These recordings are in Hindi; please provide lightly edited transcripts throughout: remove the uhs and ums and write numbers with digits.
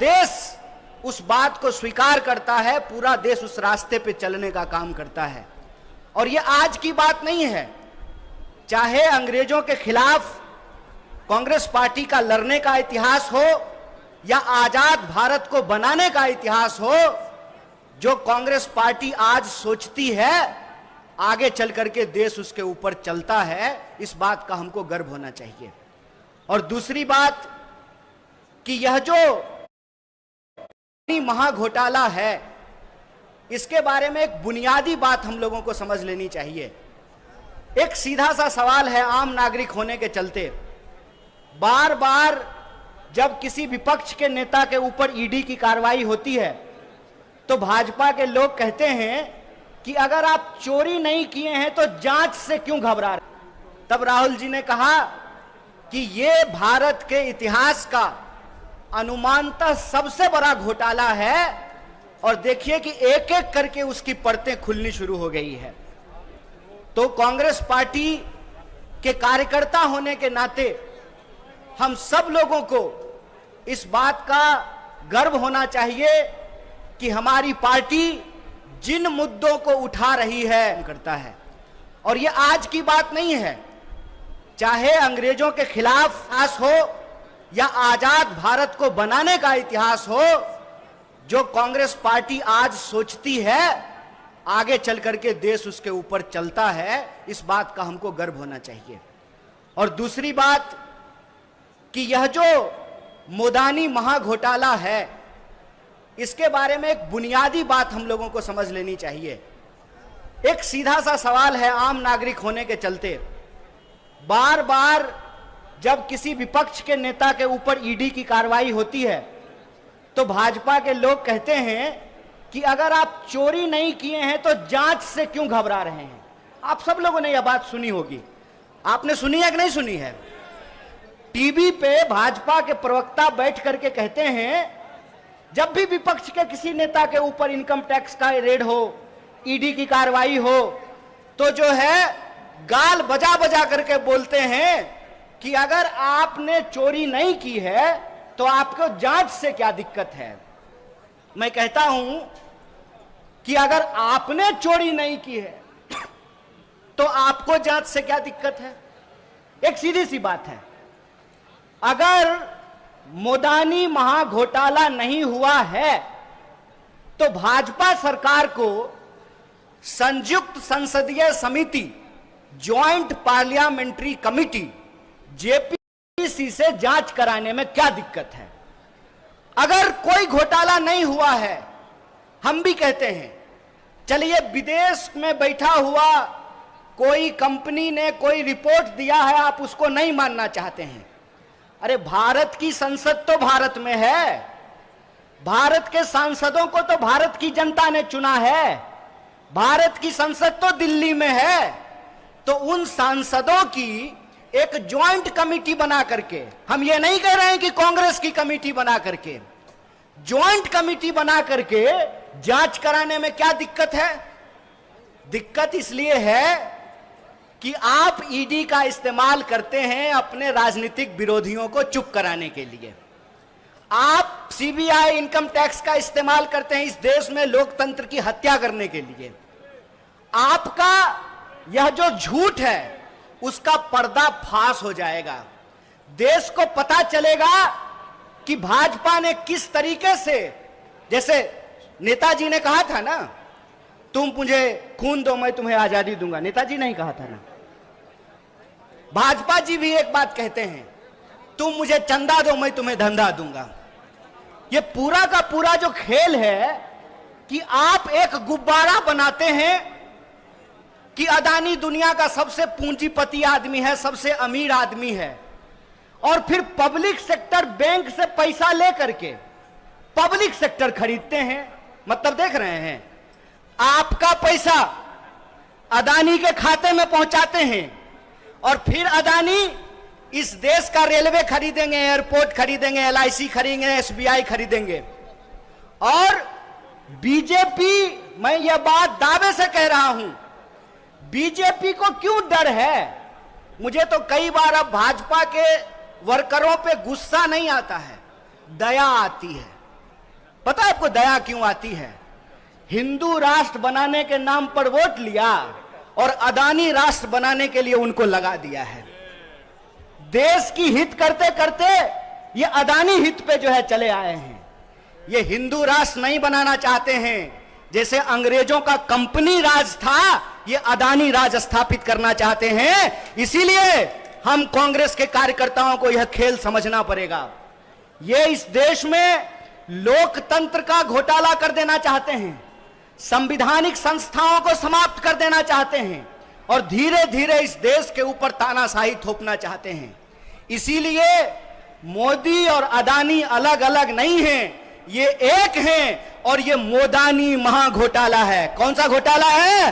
देश उस बात को स्वीकार करता है, पूरा देश उस रास्ते पे चलने का काम करता है। और ये आज की बात नहीं है, चाहे अंग्रेजों के खिलाफ कांग्रेस पार्टी का लड़ने का इतिहास हो या आजाद भारत को बनाने का इतिहास हो, जो कांग्रेस पार्टी आज सोचती है आगे चल करके देश उसके ऊपर चलता है, इस बात का हमको गर्व होना चाहिए। और दूसरी बात कि यह जो महाघोटाला है, इसके बारे में एक बुनियादी बात हम लोगों को समझ लेनी चाहिए। एक सीधा सा सवाल है, आम नागरिक होने के चलते बार बार जब किसी विपक्ष के नेता के ऊपर ईडी की कार्रवाई होती है तो भाजपा के लोग कहते हैं कि अगर आप चोरी नहीं किए हैं तो जांच से क्यों घबरा रहे। तब राहुल जी ने कहा कि ये भारत के इतिहास का अनुमानतः सबसे बड़ा घोटाला है, और देखिए कि एक एक करके उसकी परतें खुलनी शुरू हो गई है। तो कांग्रेस पार्टी के कार्यकर्ता होने के नाते हम सब लोगों को इस बात का गर्व होना चाहिए कि हमारी पार्टी जिन मुद्दों को उठा रही है करता है। और ये आज की बात नहीं है, चाहे अंग्रेजों के खिलाफ इतिहास हो या आजाद भारत को बनाने का इतिहास हो, जो कांग्रेस पार्टी आज सोचती है आगे चल करके देश उसके ऊपर चलता है, इस बात का हमको गर्व होना चाहिए। और दूसरी बात कि यह जो मोदानी महाघोटाला है, इसके बारे में एक बुनियादी बात हम लोगों को समझ लेनी चाहिए। एक सीधा सा सवाल है, आम नागरिक होने के चलते बार बार जब किसी विपक्ष के नेता के ऊपर ईडी की कार्रवाई होती है तो भाजपा के लोग कहते हैं कि अगर आप चोरी नहीं किए हैं तो जांच से क्यों घबरा रहे हैं। आप सब लोगों ने यह बात सुनी होगी, आपने सुनी है कि नहीं सुनी है? टीवी पे भाजपा के प्रवक्ता बैठ करके कहते हैं जब भी विपक्ष के किसी नेता के ऊपर इनकम टैक्स का रेड हो, ईडी की कार्रवाई हो, तो जो है गाल बजा बजा करके बोलते हैं कि अगर आपने चोरी नहीं की है तो आपको जांच से क्या दिक्कत है। मैं कहता हूं कि अगर आपने चोरी नहीं की है तो आपको जांच से क्या दिक्कत है। एक सीधी सी बात है, अगर मोदानी महाघोटाला नहीं हुआ है तो भाजपा सरकार को संयुक्त संसदीय समिति, ज्वाइंट पार्लियामेंट्री कमिटी जेपीसी से जांच कराने में क्या दिक्कत है। अगर कोई घोटाला नहीं हुआ है, हम भी कहते हैं चलिए विदेश में बैठा हुआ कोई कंपनी ने कोई रिपोर्ट दिया है, आप उसको नहीं मानना चाहते हैं। अरे भारत की संसद तो भारत में है, भारत के सांसदों को तो भारत की जनता ने चुना है, भारत की संसद तो दिल्ली में है। तो उन सांसदों की एक ज्वाइंट कमिटी बना करके, हम ये नहीं कह रहे हैं कि कांग्रेस की कमिटी बना करके, ज्वाइंट कमिटी बना करके जांच कराने में क्या दिक्कत है। दिक्कत इसलिए है कि आप ईडी का इस्तेमाल करते हैं अपने राजनीतिक विरोधियों को चुप कराने के लिए, आप सीबीआई इनकम टैक्स का इस्तेमाल करते हैं इस देश में लोकतंत्र की हत्या करने के लिए। आपका यह जो झूठ है उसका पर्दाफाश हो जाएगा, देश को पता चलेगा कि भाजपा ने किस तरीके से, जैसे नेताजी ने कहा था ना, तुम मुझे खून दो मैं तुम्हें आजादी दूंगा, नेताजी नहीं कहा था ना। भाजपा जी भी एक बात कहते हैं, तुम मुझे चंदा दो मैं तुम्हें धंधा दूंगा। ये पूरा का पूरा जो खेल है कि आप एक गुब्बारा बनाते हैं कि अदानी दुनिया का सबसे पूंजीपति आदमी है, सबसे अमीर आदमी है, और फिर पब्लिक सेक्टर बैंक से पैसा लेकर के पब्लिक सेक्टर खरीदते हैं। मतलब देख रहे हैं, आपका पैसा अदानी के खाते में पहुंचाते हैं और फिर अदानी इस देश का रेलवे खरीदेंगे, एयरपोर्ट खरीदेंगे, एलआईसी खरीदेंगे, एसबीआई खरीदेंगे। और बीजेपी, मैं यह बात दावे से कह रहा हूं, बीजेपी को क्यों डर है। मुझे तो कई बार अब भाजपा के वर्करों पे गुस्सा नहीं आता है, दया आती है। पता है आपको दया क्यों आती है? हिंदू राष्ट्र बनाने के नाम पर वोट लिया और अदानी राष्ट्र बनाने के लिए उनको लगा दिया है। देश की हित करते करते ये अदानी हित पे जो है चले आए हैं। ये हिंदू राष्ट्र नहीं बनाना चाहते हैं। जैसे अंग्रेजों का कंपनी राज था, ये अदानी राज स्थापित करना चाहते हैं। इसीलिए हम कांग्रेस के कार्यकर्ताओं को यह खेल समझना पड़ेगा। ये इस देश में लोकतंत्र का घोटाला कर देना चाहते हैं, संवैधानिक संस्थाओं को समाप्त कर देना चाहते हैं और धीरे धीरे इस देश के ऊपर तानाशाही थोपना चाहते हैं। इसीलिए मोदी और अदानी अलग अलग नहीं हैं, ये एक हैं और ये मोदानी महाघोटाला है। कौन सा घोटाला है?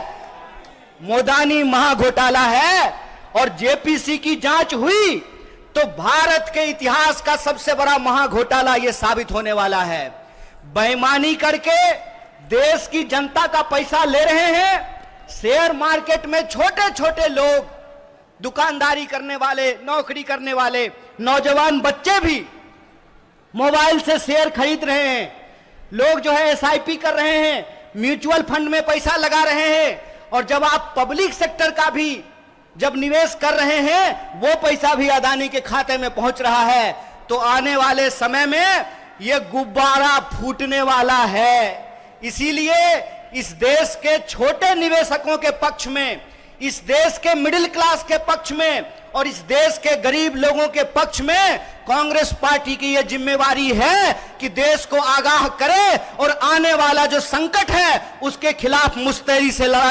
मोदानी महाघोटाला है। और जेपीसी की जांच हुई तो भारत के इतिहास का सबसे बड़ा महाघोटाला यह साबित होने वाला है। बेईमानी करके देश की जनता का पैसा ले रहे हैं। शेयर मार्केट में छोटे छोटे लोग, दुकानदारी करने वाले, नौकरी करने वाले नौजवान बच्चे भी मोबाइल से शेयर खरीद रहे हैं। लोग जो है एसआईपी कर रहे हैं, म्यूचुअल फंड में पैसा लगा रहे हैं। और जब आप पब्लिक सेक्टर का भी जब निवेश कर रहे हैं, वो पैसा भी अदानी के खाते में पहुंच रहा है। तो आने वाले समय में यह गुब्बारा फूटने वाला है। इसीलिए इस देश के छोटे निवेशकों के पक्ष में, इस देश के मिडिल क्लास के पक्ष में और इस देश के गरीब लोगों के पक्ष में कांग्रेस पार्टी की यह जिम्मेवारी है कि देश को आगाह करे और आने वाला जो संकट है उसके खिलाफ मुस्तैदी से लड़ाई